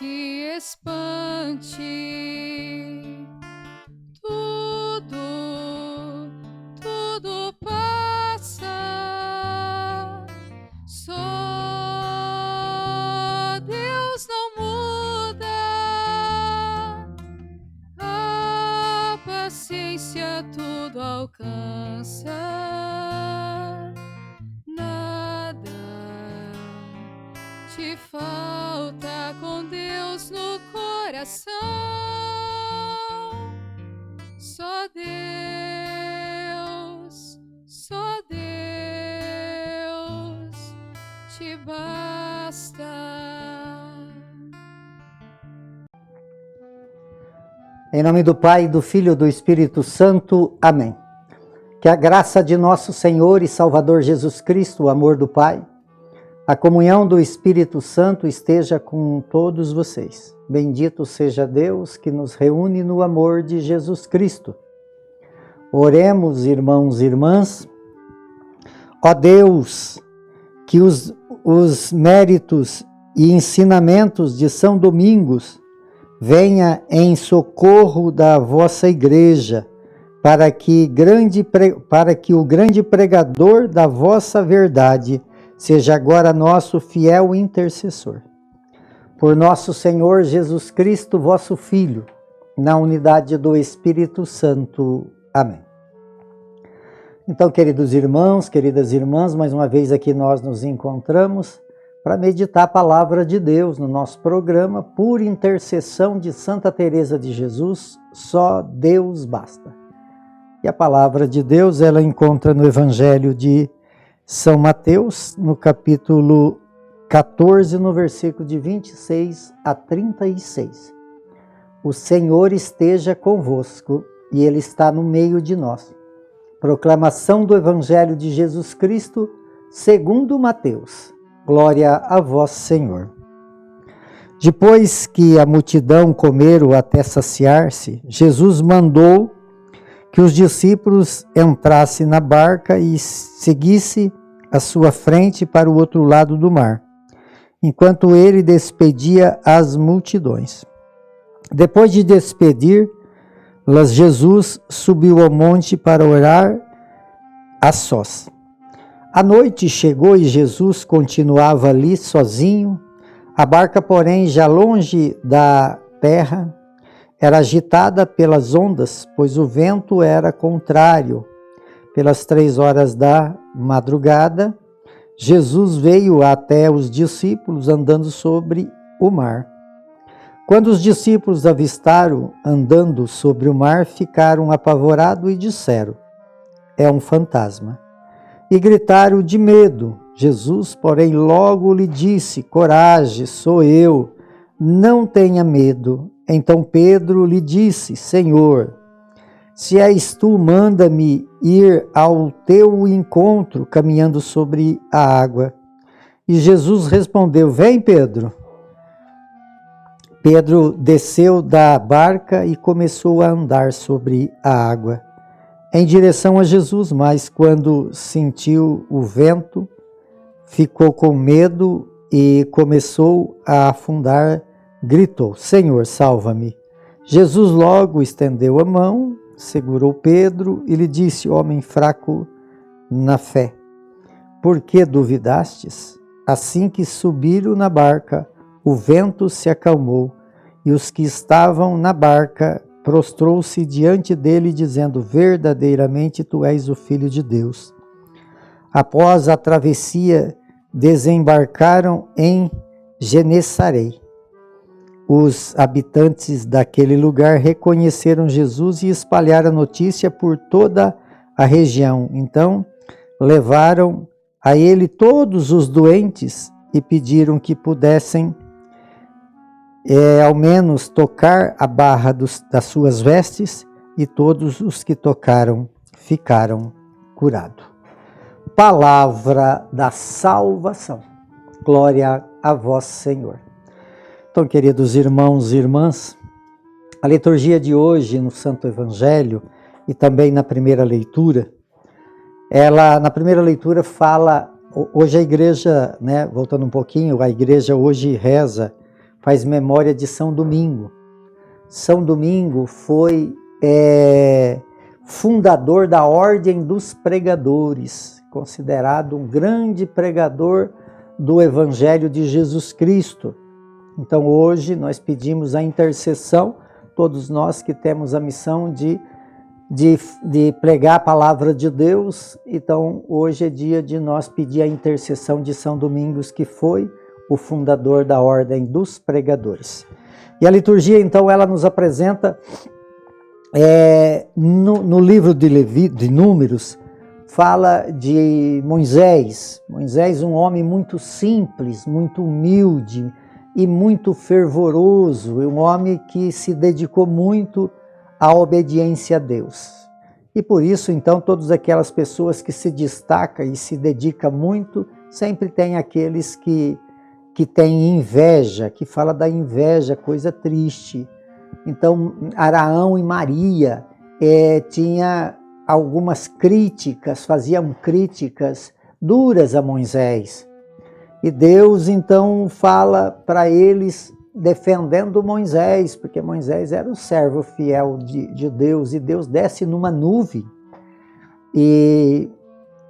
te espante. Tudo passa. Só Deus não muda. A paciência tudo alcança. Nada te falta com Deus no coração. Só Deus te basta. Em nome do Pai, do Filho e do Espírito Santo. Amém. Que a graça de nosso Senhor e Salvador Jesus Cristo, o amor do Pai, a comunhão do Espírito Santo esteja com todos vocês. Bendito seja Deus que nos reúne no amor de Jesus Cristo. Oremos, irmãos e irmãs. Ó Deus, que os méritos e ensinamentos de São Domingos venha em socorro da vossa igreja, para que o grande pregador da vossa verdade seja agora nosso fiel intercessor. Por nosso Senhor Jesus Cristo, vosso Filho, na unidade do Espírito Santo. Amém. Então, queridos irmãos, queridas irmãs, mais uma vez aqui nós nos encontramos para meditar a palavra de Deus no nosso programa, por intercessão de Santa Teresa de Jesus, só Deus basta. E a palavra de Deus, ela encontra no Evangelho de São Mateus, no capítulo 14, no versículo de 26 a 36. O Senhor esteja convosco e Ele está no meio de nós. Proclamação do Evangelho de Jesus Cristo, segundo Mateus. Glória a vós, Senhor. Depois que a multidão comeram até saciar-se, Jesus mandou que os discípulos entrassem na barca e seguissem à sua frente para o outro lado do mar, enquanto ele despedia as multidões. Depois de despedi-las, Jesus subiu ao monte para orar a sós. A noite chegou e Jesus continuava ali sozinho. A barca, porém, já longe da terra, era agitada pelas ondas, pois o vento era contrário. Pelas 3 horas da madrugada, Jesus veio até os discípulos andando sobre o mar. Quando os discípulos avistaram andando sobre o mar, ficaram apavorados e disseram: é um fantasma. E gritaram de medo. Jesus, porém, logo lhe disse: coragem, sou eu, não tenha medo. Então Pedro lhe disse: Senhor, se és tu, manda-me ir ao teu encontro, caminhando sobre a água. E Jesus respondeu: vem, Pedro. Pedro desceu da barca e começou a andar sobre a água, em direção a Jesus, mas quando sentiu o vento, ficou com medo e começou a afundar, gritou: Senhor, salva-me. Jesus logo estendeu a mão, segurou Pedro e lhe disse: homem fraco na fé, por que duvidastes? Assim que subiram na barca, o vento se acalmou e os que estavam na barca prostrou-se diante dele, dizendo: verdadeiramente tu és o Filho de Deus. Após a travessia, desembarcaram em Genesaré. Os habitantes daquele lugar reconheceram Jesus e espalharam a notícia por toda a região. Então, levaram a ele todos os doentes e pediram que pudessem ao menos tocar a barra das suas vestes, e todos os que tocaram ficaram curados. Palavra da salvação. Glória a vós, Senhor. Então, queridos irmãos e irmãs, a liturgia de hoje no Santo Evangelho e também na primeira leitura, na primeira leitura fala, hoje a igreja, voltando um pouquinho, a igreja hoje reza faz memória de São Domingo. São Domingo foi fundador da Ordem dos Pregadores, considerado um grande pregador do Evangelho de Jesus Cristo. Então hoje nós pedimos a intercessão, todos nós que temos a missão de pregar a palavra de Deus. Então hoje é dia de nós pedir a intercessão de São Domingos, que foi o fundador da Ordem dos Pregadores. E a liturgia então ela nos apresenta no livro de Números, fala de Moisés. Moisés, um homem muito simples, muito humilde e muito fervoroso, um homem que se dedicou muito à obediência a Deus. E por isso, então, todas aquelas pessoas que se destacam e se dedicam muito, sempre tem aqueles que têm inveja, que fala da inveja, coisa triste. Então, Araão e Maria tinha algumas críticas, faziam críticas duras a Moisés. E Deus, então, fala para eles defendendo Moisés, porque Moisés era o servo fiel de Deus, e Deus desce numa nuvem. E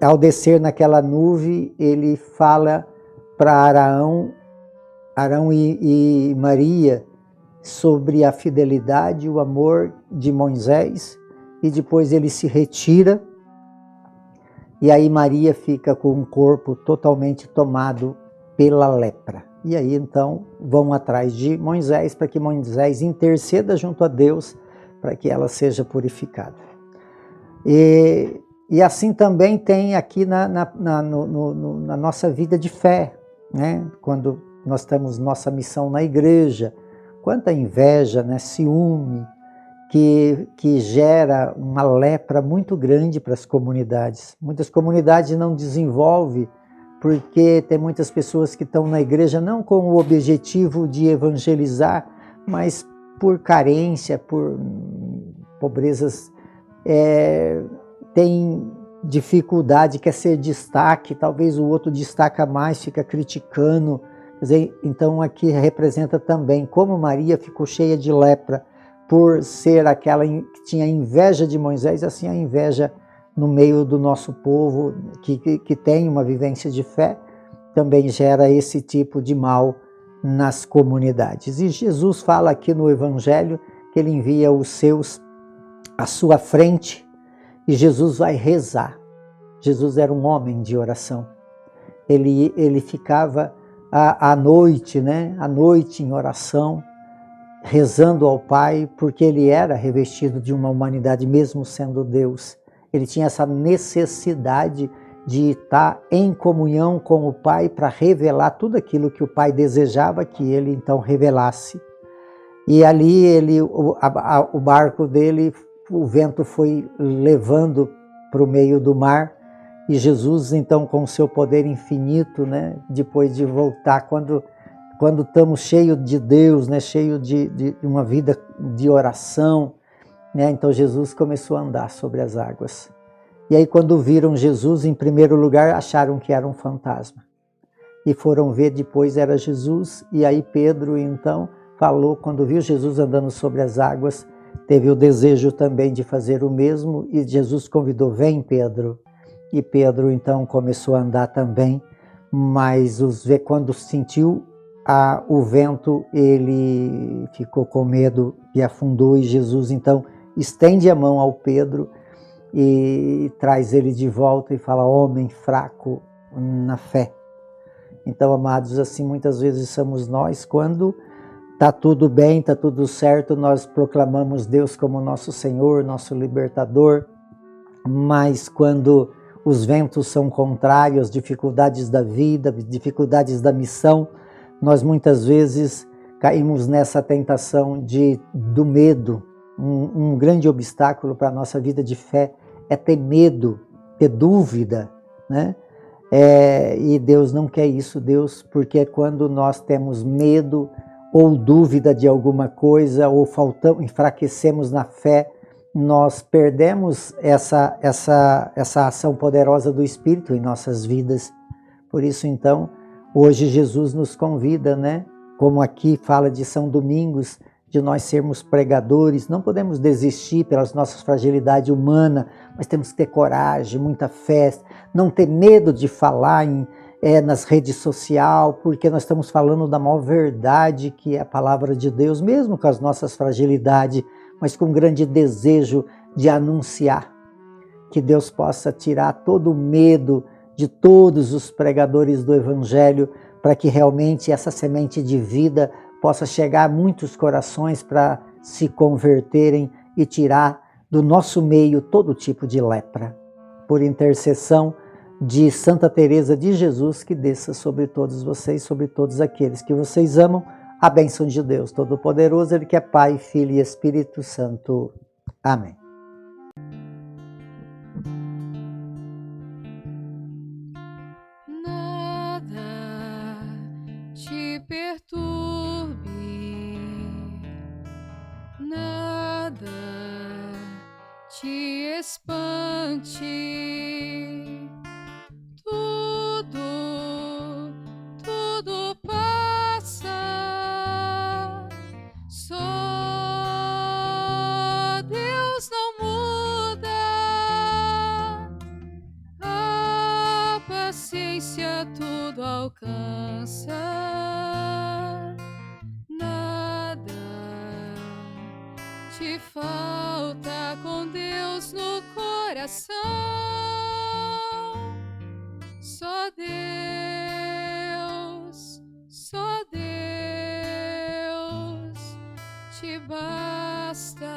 ao descer naquela nuvem, ele fala para Arão e Maria sobre a fidelidade e o amor de Moisés, e depois ele se retira, e aí Maria fica com o corpo totalmente tomado pela lepra. E aí então vão atrás de Moisés para que Moisés interceda junto a Deus para que ela seja purificada. E assim também tem aqui na nossa vida de fé, né? Quando nós temos nossa missão na igreja, quanta inveja, né? Ciúme, que gera uma lepra muito grande para as comunidades. Muitas comunidades não desenvolvem porque tem muitas pessoas que estão na igreja não com o objetivo de evangelizar, mas por carência, por pobrezas, tem dificuldade, quer ser destaque, talvez o outro destaca mais, fica criticando. Quer dizer, então aqui representa também como Maria ficou cheia de lepra, por ser aquela que tinha inveja de Moisés, assim a inveja no meio do nosso povo que tem uma vivência de fé, também gera esse tipo de mal nas comunidades. E Jesus fala aqui no Evangelho que ele envia os seus à sua frente e Jesus vai rezar. Jesus era um homem de oração. Ele ficava à noite, né? À noite em oração, rezando ao Pai, porque ele era revestido de uma humanidade, mesmo sendo Deus. Ele tinha essa necessidade de estar em comunhão com o Pai para revelar tudo aquilo que o Pai desejava que ele então revelasse. E ali o barco dele, o vento foi levando para o meio do mar, e Jesus então com o seu poder infinito, né, depois de voltar, quando estamos cheios de Deus, né, cheio de uma vida de oração, né, então Jesus começou a andar sobre as águas. E aí quando viram Jesus, em primeiro lugar, acharam que era um fantasma. E foram ver depois era Jesus, e aí Pedro então falou, quando viu Jesus andando sobre as águas, teve o desejo também de fazer o mesmo, e Jesus convidou, vem Pedro. E Pedro então começou a andar também, mas quando sentiu o vento, ele ficou com medo e afundou, e Jesus então estende a mão ao Pedro e traz ele de volta e fala, homem fraco na fé. Então, amados, assim muitas vezes somos nós, quando está tudo bem, está tudo certo, nós proclamamos Deus como nosso Senhor, nosso libertador, mas quando os ventos são contrários, dificuldades da vida, dificuldades da missão, nós muitas vezes caímos nessa tentação do medo. Um grande obstáculo para a nossa vida de fé é ter medo, ter dúvida, né? E Deus não quer isso, porque quando nós temos medo ou dúvida de alguma coisa, ou enfraquecemos na fé, nós perdemos essa ação poderosa do Espírito em nossas vidas. Por isso, então, hoje Jesus nos convida, né, como aqui fala de São Domingos, de nós sermos pregadores, não podemos desistir pelas nossas fragilidades humanas, mas temos que ter coragem, muita fé, não ter medo de falar nas redes sociais, porque nós estamos falando da maior verdade que é a palavra de Deus, mesmo com as nossas fragilidades, mas com grande desejo de anunciar. Que Deus possa tirar todo o medo de todos os pregadores do Evangelho, para que realmente essa semente de vida possa chegar a muitos corações para se converterem e tirar do nosso meio todo tipo de lepra. Por intercessão de Santa Teresa de Jesus, que desça sobre todos vocês, sobre todos aqueles que vocês amam, a bênção de Deus Todo-Poderoso, Ele que é Pai, Filho e Espírito Santo. Amém. Nada te espante, tudo passa, só Deus não muda, a paciência tudo alcança. Te falta com Deus no coração, só Deus te basta.